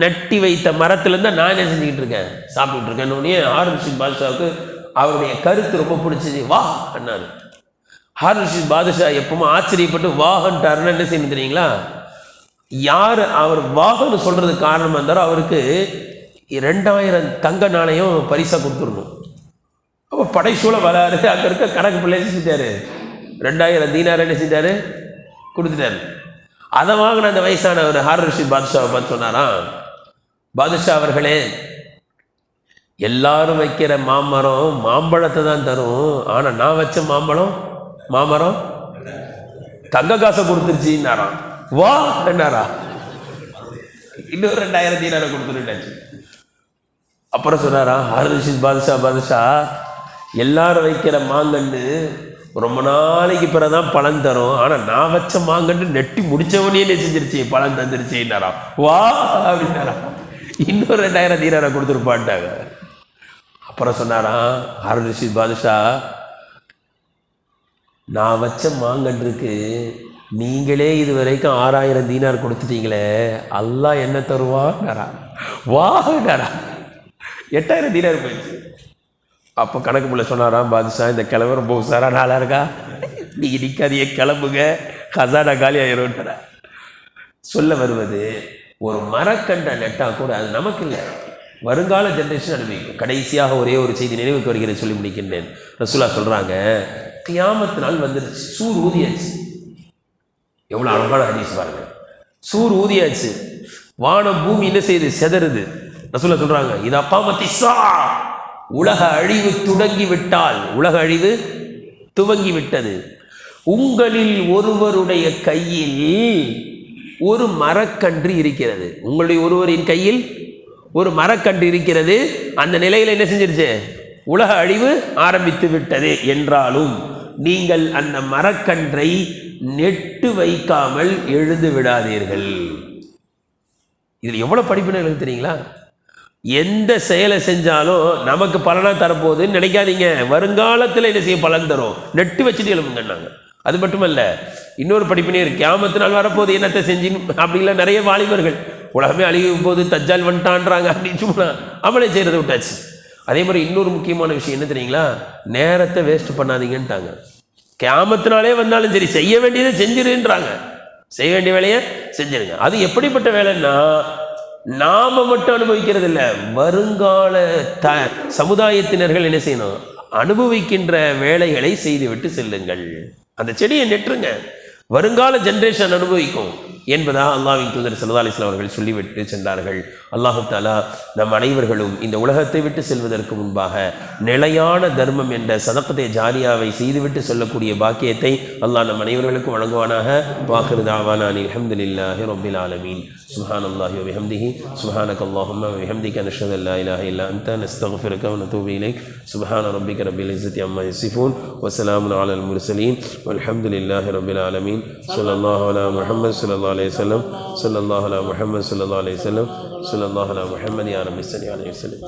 Speaker 1: நட்டி வைத்த மரத்துலேருந்து நான் என்ன செஞ்சுக்கிட்டு இருக்கேன், சாப்பிட்டுட்டு இருக்கேன். உடனே ஹாரூன் ரஷீத் பாதுஷாவுக்கு அவருடைய கருத்து ரொம்ப பிடிச்சிது. வா அண்ணாரு. ஹாரூன் ரஷீத் பாதுஷா எப்பவுமே ஆச்சரியப்பட்டு வாகன்ட்டாருன்னு என்ன செய்யணும் தெரியுங்களா, யார் அவர் வாகன்னு சொல்கிறதுக்கு காரணமாக இருந்தாரோ அவருக்கு 2000 தங்க நாணயம் பரிசாக கொடுத்துடணும். அப்போ படைசூழ வராரு. அங்கே இருக்க கணக்கு பிள்ளை செஞ்சிட்டாரு, 2000 தீனார் என்ன செஞ்சாரு, கொடுத்துட்டாரு. அதை வாங்கின அந்த வயசானவர் ஹாரூன் ரஷீத் பாதுஷாவை பார்த்து சொன்னாராம், பாதுஷா அவர்களே, எல்லாரும் வைக்கிற மாமரம் மாம்பழத்தை தான் தரும், ஆனால் நான் வச்ச மாமரம் தங்க காசை கொடுத்துருச்சுன்னாராம். வா என்னாரா, இன்னொரு 2000 தீனாரை கொடுத்துருட்டாச்சு. அப்புறம் சொன்னாரா ஹாரூன் ரஷீத் பாதுஷா, எல்லாரும் வைக்கிற மாங்கன்று ரொம்ப நாளைக்கு பிறகுதான் பழம் தரும், ஆனால் நான் வச்ச மாங்கன்று நெட்டி முடிச்சவனே என்ன செஞ்சிருச்சு, பழம் தந்துருச்சுன்னாரா. வா அப்படின்னாரா, இன்னொரு 2000 தீனாரை கொடுத்துருப்பான்ட்டாங்க. அப்புறம் சொன்னாராம் ஹாரூன் ரஷீத் பாதுஷா, நான் வச்ச மாங்கன்றுக்கு நீங்களே இது வரைக்கும் 6000 தீனார் கொடுத்துட்டீங்களே, அல்லாஹ் என்ன தருவான்னாரா. வாடாரா, 8000 தீனார் போயிடுச்சு. அப்போ கணக்கு பிள்ளை சொன்னாராம், பாதுஷா இந்த கிளம்புற போசாரா நாளாக இருக்கா, நீங்கள் நிற்காதியே கிளம்புங்க, ஹசானா காலி ஆயிரும். சொல்ல வருவது, ஒரு மரக்கண்டை நெட்டால் கூட அது நமக்கு இல்லை, வருங்கால ஜென்ரேஷன் அனுபவிக்கும். கடைசியாக ஒரே ஒரு செய்தி நினைவுக்கு வருகிறேன், சொல்லி முடிக்கின்றேன். ரசூலா சொல்கிறாங்க, கியாமத்து நாள் வந்துருச்சு, சூர் ஊதியாச்சு. எவ்வளோ அழகான ஹதீஸ் பாருங்க. சூர் ஊதியாச்சு, வானம் பூமி என்ன செய்யுது, செதறுது. ரசூலா சொல்கிறாங்க, இது அப்பாமத்தி சா, உலக அழிவு துவங்கி விட்டால், உலக அழிவு துவங்கி விட்டது, உங்களில் ஒருவருடைய கையில் ஒரு மரக்கன்று இருக்கிறது, உங்களுடைய ஒருவரின் கையில் ஒரு மரக்கன்று இருக்கிறது, அந்த நிலையில் என்ன செஞ்சிருச்சு, உலக அழிவு ஆரம்பித்து விட்டது என்றாலும் நீங்கள் அந்த மரக்கன்றை நெட்டு வைக்காமல் எழுந்து விடாதீர்கள். இதில் எவ்வளோ படிப்பினர்கள் தெரியுங்களா. எந்த செயலை செஞ்சாலும் நமக்கு பலனாக தரப்போகுதுன்னு நினைக்காதீங்க, வருங்காலத்தில் என்ன செய்ய பலன் தரும், நெட்டு வச்சுட்டு எழுப்புங்கன்னாங்க. அது மட்டுமல்ல, இன்னொரு படிப்பினே இருக்கு, கியாமத்து நாள் வரப்போகுது என்னத்தை செஞ்சின்னு அப்படிலாம் நிறைய வாலிபர்கள் உலகமே அழியும் போது தஜ்ஜால் வந்துட்டான்றாங்க அப்படின்னு சும்மா அமலை செய்கிறத விட்டாச்சு. அதே மாதிரி இன்னொரு முக்கியமான விஷயம் என்ன தெரியுங்களா, நேரத்தை வேஸ்ட் பண்ணாதீங்கன்ட்டாங்க. கியாமத்தினாலே வந்தாலும் சரி செய்ய வேண்டியதை செஞ்சிருன்றாங்க, செய்ய வேண்டிய வேலையை செஞ்சிருங்க. அது எப்படிப்பட்ட வேலைன்னா, நாம மட்டும் அனுபவிக்கிறது இல்லை, வருங்கால சமுதாயத்தினர்கள் என்ன செய்யணும், அனுபவிக்கின்ற வேலைகளை செய்துவிட்டு செல்லுங்கள். அந்த செடியை நெட்டுருங்க, வருங்கால ஜென்ரேஷன் அனுபவிக்கும். என்பதாக அல்லாஹ்வின் தூதர் ஸல்லல்லாஹு அலைஹி வஸல்லம் அவர்கள் சொல்லிவிட்டு சென்றார்கள். அல்லாஹ் தஆலா நம் அனைவர்களும் இந்த உலகத்தை விட்டு செல்வதற்கு முன்பாக நிலையான தர்மம் என்ற சதகத்தை ஜாரியாவை செய்துவிட்டு சொல்லக்கூடிய பாக்கியத்தை அல்லாஹ் நம் அனைவர்களுக்கும் வழங்குவானாக. வாஹிரு தஅவானா அல்ஹம்துலில்லாஹி ரப்பில் ஆலமீன். சுப்ஹானல்லாஹி வ பிஹம்திஹி சுப்ஹானக்கல்லாஹும்ம வ பிஹம்திக நஷ்ஹது அல்லா இலாஹ இல்லா அன்த நஸ்தக்ஃபிருக வ நதூபு இலைக். சுப்ஹான ரப்பிக ரப்பில் இஸ்ஸத்தி அம்மா யசிஃபூன் வ ஸலாமுன் அலல் முர்ஸலீன் வல்ஹம்துலில்லாஹி ரப்பில் ஆலமீன். ஸல்லல்லாஹு அலா முஹம்மது ஸல்லல்லாஹு அலைஹி வஸல்லம் ஸல்லல்லாஹு அலா முஹம்மது ஸல்லல்லாஹு அலைஹி வஸல்லம் ஸல்லல்லாஹு அலா முஹம்மது யா ரப்பி ஸல்லி அலைஹி வஸல்லம்.